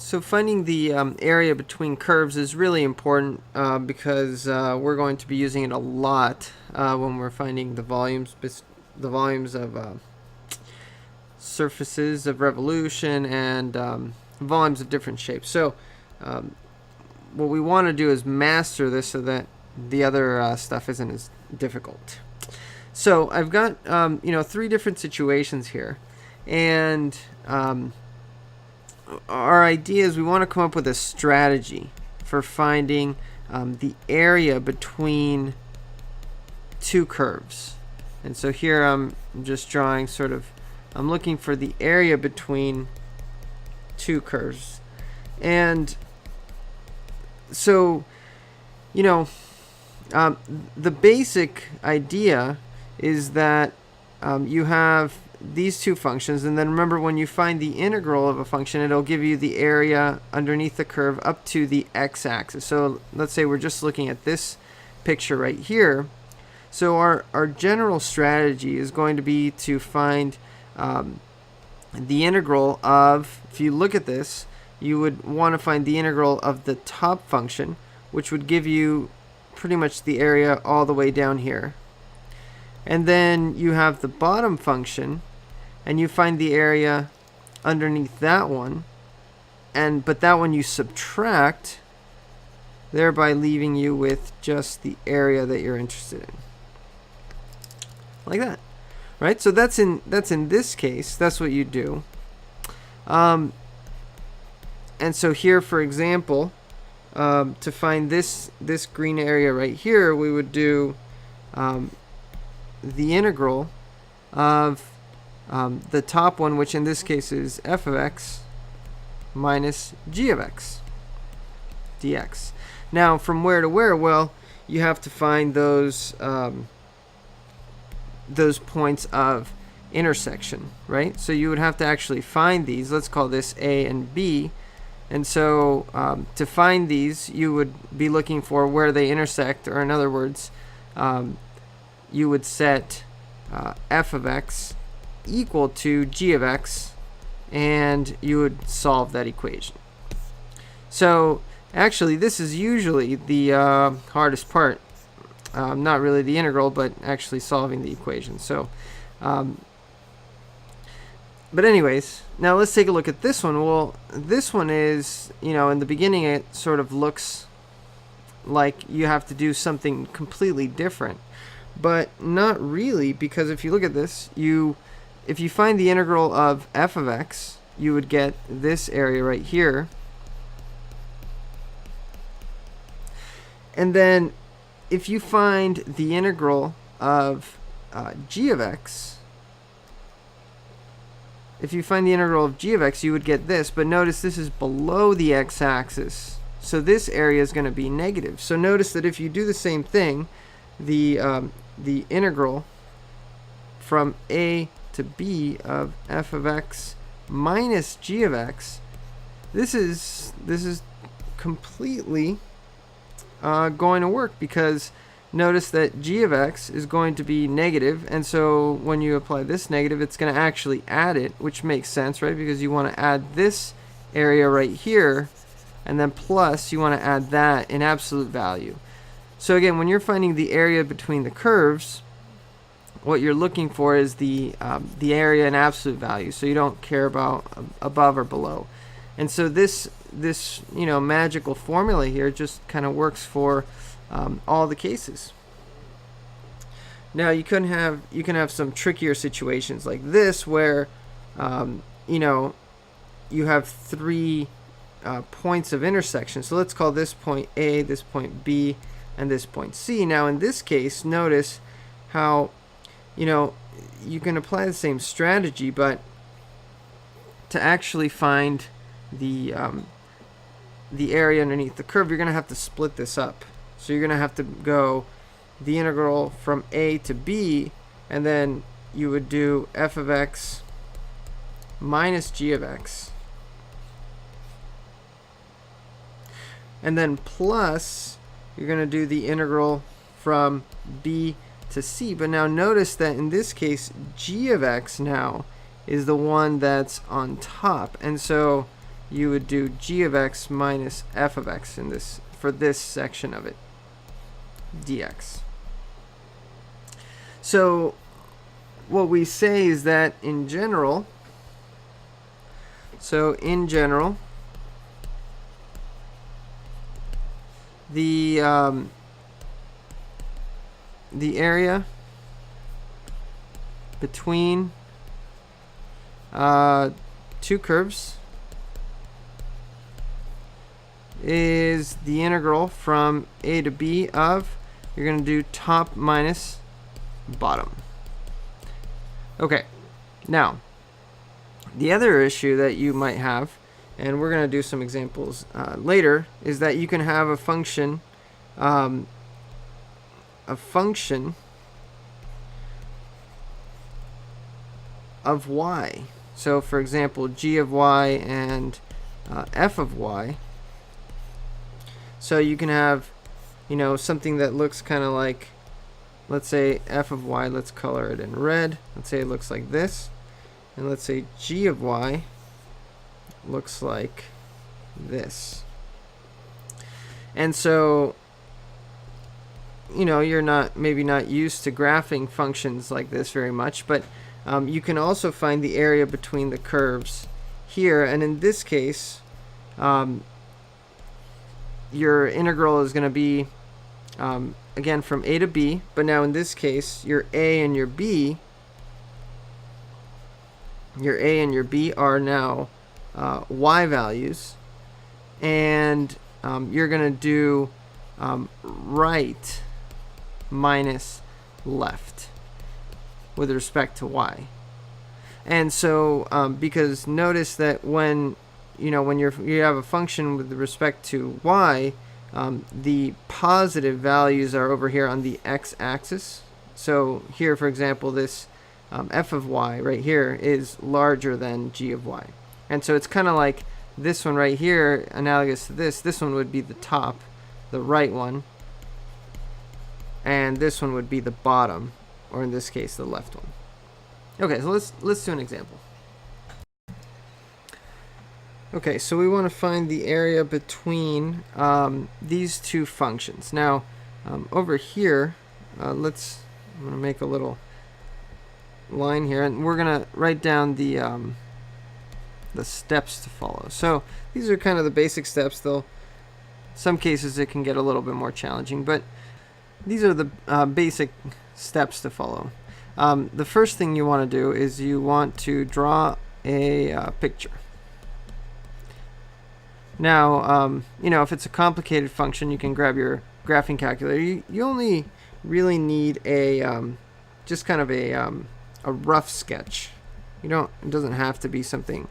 So finding the area between curves is really important because we're going to be using it a lot when we're finding the volumes of surfaces of revolution and volumes of different shapes. So what we want to do is master this so that the other stuff isn't as difficult. So I've got three different situations here, and our idea is we want to come up with a strategy for finding the area between two curves. And so here I'm just drawing I'm looking for the area between two curves. And so, the basic idea is that you have these two functions, and then remember, when you find the integral of a function, it'll give you the area underneath the curve up to the x-axis. So let's say we're just looking at this picture right here. So our general strategy is going to be to find the integral of, if you look at this, you would want to find the integral of the top function, which would give you pretty much the area all the way down here. And then you have the bottom function, and you find the area underneath that one, but that one you subtract, thereby leaving you with just the area that you're interested in. Like that. Right? So that's in this case, that's what you do. And so here, for example, to find this green area right here, we would do the integral of the top one, which in this case is f of x minus g of x dx. Now, from where to where? Well, you have to find those points of intersection, right? So you would have to actually find these. Let's call this A and B. And so to find these, you would be looking for where they intersect, or in other words, you would set f of x equal to g of x, and you would solve that equation. So actually, this is usually the hardest part. Not really the integral, but actually solving the equation. So, but anyways, now let's take a look at this one. Well, this one is, in the beginning it sort of looks like you have to do something completely different, but not really, because if you look at this, if you find the integral of f of x, you would get this area right here. And then if you find the integral of g of x, you would get this. But notice this is below the x-axis, so this area is going to be negative. So notice that if you do the same thing, the integral from a to b of f of x minus g of x, this is completely going to work, because notice that g of x is going to be negative, and so when you apply this negative, it's going to actually add it, which makes sense, right? Because you want to add this area right here, and then plus you want to add that in absolute value. So again, when you're finding the area between the curves, what you're looking for is the area in absolute value, so you don't care about above or below. And so this magical formula here just kind of works for all the cases. Now you can have some trickier situations like this, where you have three points of intersection. So let's call this point A, this point B, and this point C. Now in this case, notice how you can apply the same strategy, but to actually find the area underneath the curve, you're going to have to split this up. So you're going to have to go the integral from a to b, and then you would do f of x minus g of x, and then plus you're going to do the integral from b to c. But now notice that in this case, g of x now is the one that's on top, and so you would do g of x minus f of x in this, for this section of it, dx. So what we say is that in general, the area between two curves is the integral from a to b of, you're going to do top minus bottom. Okay, now the other issue that you might have, and we're going to do some examples later, is that you can have a function of y. So for example, g of y and f of y. So you can have, you know, something that looks kind of like, let's say f of y, let's color it in red. Let's say it looks like this. And let's say g of y looks like this. And so, you know, you're maybe not used to graphing functions like this very much, but you can also find the area between the curves here. And in this case, your integral is going to be, again, from a to b. But now in this case, your a and your b are now y values. And you're going to do right minus left with respect to y. And so because notice that when you have a function with respect to y, the positive values are over here on the x-axis. So here, for example, this f of y right here is larger than g of y. And so it's kind of like this one right here, analogous to this. This one would be the top, the right one. And this one would be the bottom, or in this case, the left one. Okay, so let's do an example. Okay, so we want to find the area between these two functions. Now, over here, I'm going to make a little line here, and we're going to write down the steps to follow. So these are kind of the basic steps, though some cases it can get a little bit more challenging, but these are the basic steps to follow. The first thing you want to do is you want to draw a picture. Now, if it's a complicated function, you can grab your graphing calculator. You only really need just kind of a rough sketch. It doesn't have to be something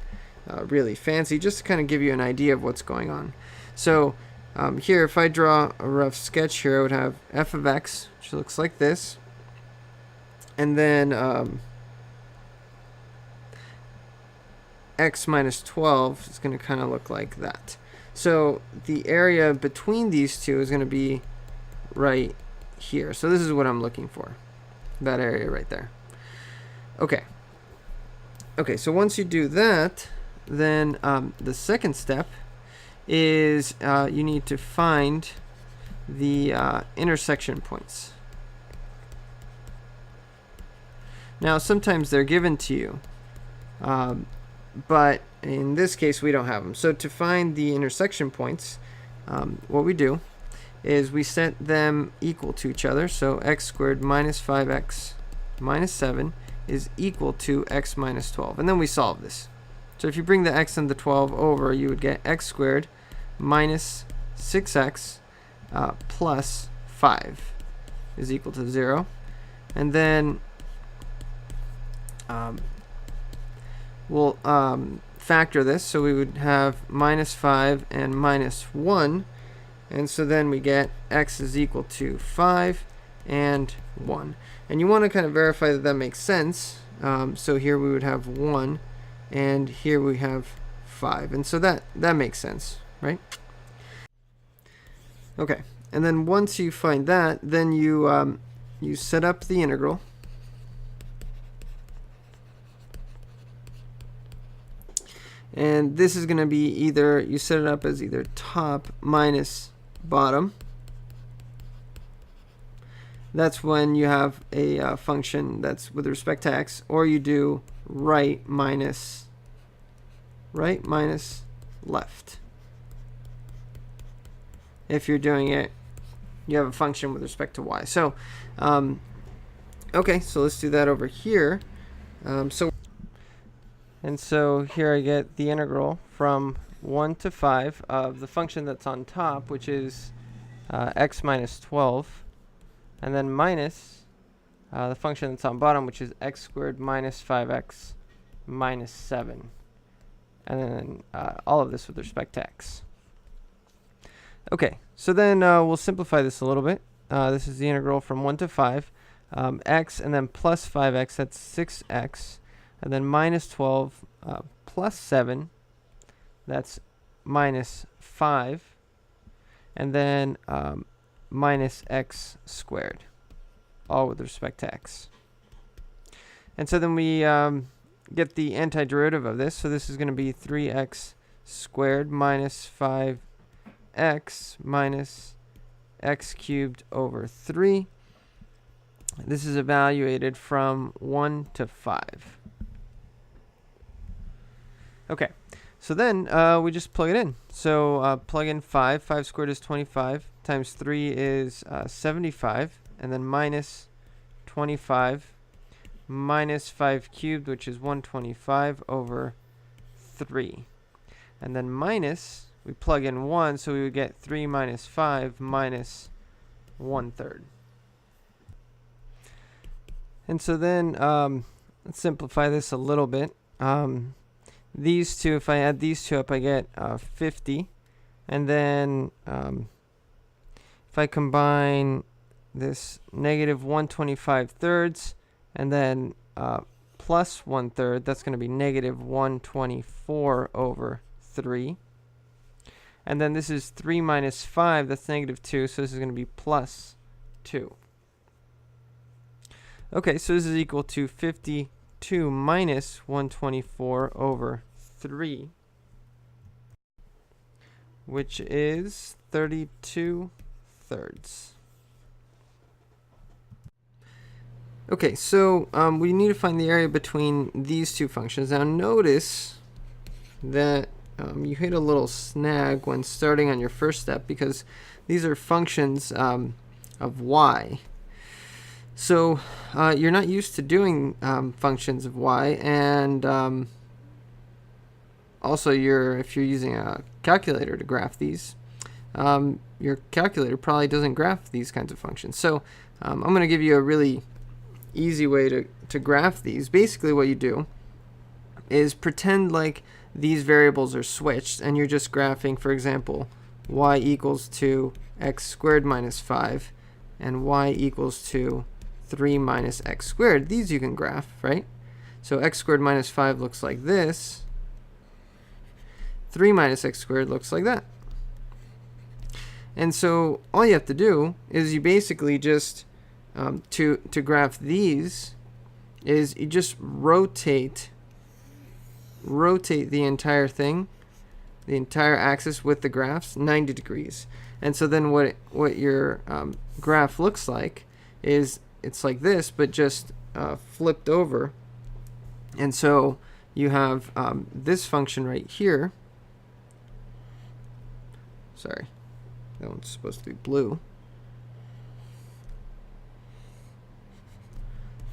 really fancy, just to kind of give you an idea of what's going on. So here, if I draw a rough sketch here, I would have f of x, which looks like this, and then x minus 12 is going to kind of look like that. So the area between these two is going to be right here. So this is what I'm looking for, that area right there. Okay, so once you do that, then the second step is you need to find the intersection points. Now, sometimes they're given to you, but in this case, we don't have them. So to find the intersection points, what we do is we set them equal to each other. So x squared minus 5x minus 7 is equal to x minus 12. And then we solve this. So if you bring the x and the 12 over, you would get x squared minus 6x plus 5 is equal to 0. And then we'll factor this, so we would have minus 5 and minus 1, and so then we get x is equal to 5 and 1. And you want to kind of verify that that makes sense. So here we would have 1, and here we have 5, and so that makes sense, right? Okay, and then once you find that, then you set up the integral. And this is going to be either, you set it up as either top minus bottom. That's when you have a function that's with respect to x, or you do right minus left. If you're doing it, you have a function with respect to y. So, okay, so let's do that over here. So here I get the integral from 1 to 5 of the function that's on top, which is x minus 12, and then minus the function that's on bottom, which is x squared minus 5x minus 7. And then all of this with respect to x. Okay, so then we'll simplify this a little bit. This is the integral from 1 to 5. X and then plus 5x, that's 6x. And then minus 12 plus 7, that's minus 5. And then minus x squared, all with respect to x. And so then we get the antiderivative of this. So this is going to be 3x squared minus 5x minus x cubed over 3. This is evaluated from 1 to 5. Okay, so then we just plug it in. So plug in 5. 5 squared is 25 times 3 is 75, and then minus 25 minus 5 cubed, which is 125 over 3. And then minus, we plug in 1, so we would get 3 minus 5 minus 1/3. And so then let's simplify this a little bit. These two, if I add these two up, I get 50. And then if I combine this negative 125 thirds and then plus 1/3, that's going to be negative 124 over 3. And then this is 3 minus 5, that's negative 2, so this is going to be plus 2. Okay, so this is equal to 52 minus 124 over 3, which is 32 thirds. Okay, so we need to find the area between these two functions. Now notice that you hit a little snag when starting on your first step, because these are functions of y. So you're not used to doing functions of y, and also if you're using a calculator to graph these, your calculator probably doesn't graph these kinds of functions. So I'm going to give you a really easy way to graph these. Basically what you do is pretend like these variables are switched, and you're just graphing, for example, y equals to x squared minus 5 and y equals to 3 minus x squared. These you can graph, right? So x squared minus 5 looks like this. 3 minus x squared looks like that. And so all you have to do is you basically just, to graph these, is you just rotate the entire thing, the entire axis with the graphs 90 degrees. And so then what your graph looks like is it's like this, but just flipped over. And so you have this function right here. Sorry, that one's supposed to be blue.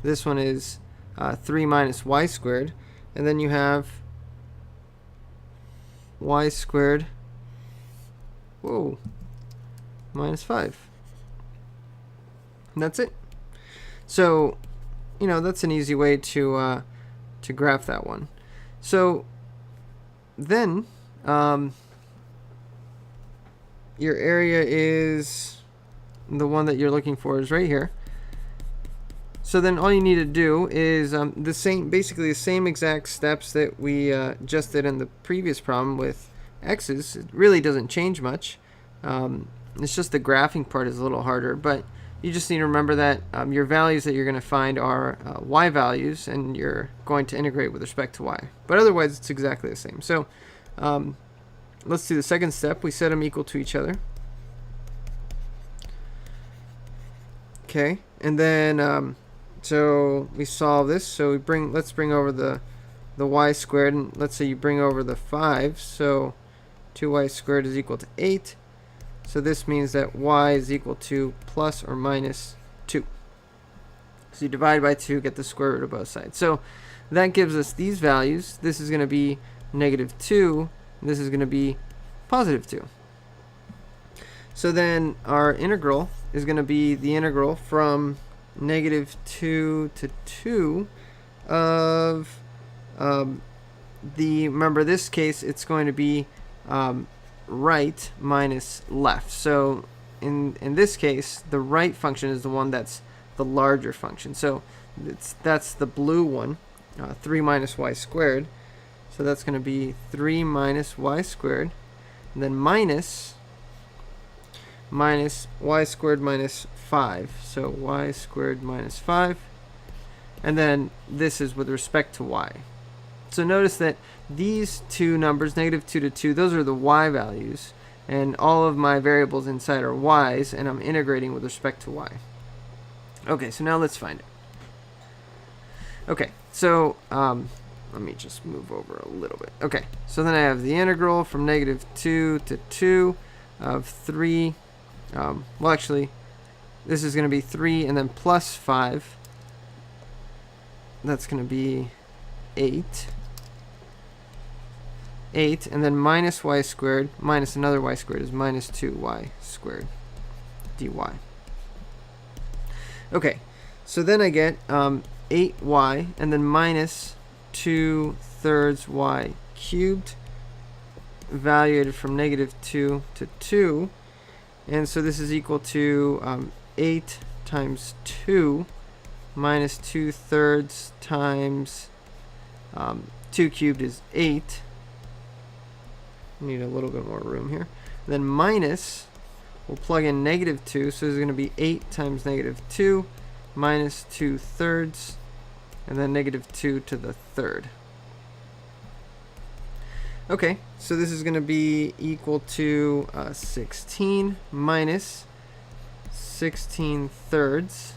This one is 3 minus y squared. And then you have y squared, minus 5. And that's it. So, that's an easy way to graph that one. So then your area is the one that you're looking for is right here. So then all you need to do is basically the same exact steps that we just did in the previous problem with x's. It really doesn't change much. It's just the graphing part is a little harder, but you just need to remember that your values that you're going to find are y values, and you're going to integrate with respect to y. But otherwise, it's exactly the same. So let's do the second step. We set them equal to each other. Okay, and then so we solve this. So let's bring over the y squared, and let's say you bring over the 5. So 2y squared is equal to 8. So this means that y is equal to plus or minus 2. So you divide by 2, get the square root of both sides. So that gives us these values. This is going to be -2. And this is going to be positive 2. So then our integral is going to be the integral from -2 to 2 of remember this case, it's going to be right minus left. So in this case, the right function is the one that's the larger function. So that's the blue one, 3 minus y squared. So that's going to be 3 minus y squared, and then minus y squared minus 5. So y squared minus 5. And then this is with respect to y. So notice that these two numbers, -2 to 2, those are the y values. And all of my variables inside are y's, and I'm integrating with respect to y. Okay, so now let's find it. Okay, so let me just move over a little bit. Okay, so then I have the integral from -2 to 2 of 3. Well, actually, this is going to be 3 and then plus 5. That's going to be 8. 8, and then minus y squared minus another y squared is minus 2y squared dy. Okay, so then I get 8y and then minus 2/3 y cubed, evaluated from -2 to 2. And so this is equal to 8 times 2 minus 2/3 times 2 cubed is 8. Need a little bit more room here. Then minus, we'll plug in -2, so this is going to be 8 times -2 minus 2/3, and then -2 to the 3rd. Okay, so this is going to be equal to 16 minus 16/3,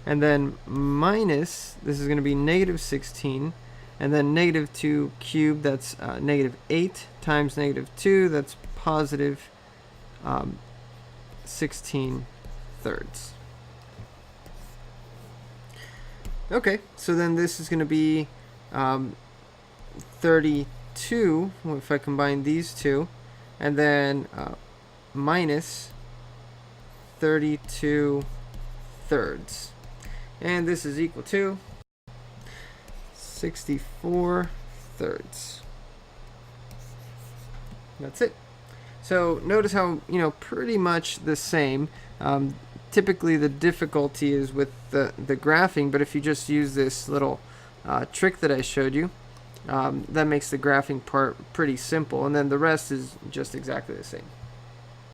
and then minus, this is going to be -16, and then -2 cubed, that's -8 times -2, that's positive 16/3. Okay, so then this is going to be 32, if I combine these two, and then minus 32/3. And this is equal to 64/3. That's it. So notice how, pretty much the same. Typically the difficulty is with the graphing, but if you just use this little trick that I showed you, that makes the graphing part pretty simple, and then the rest is just exactly the same.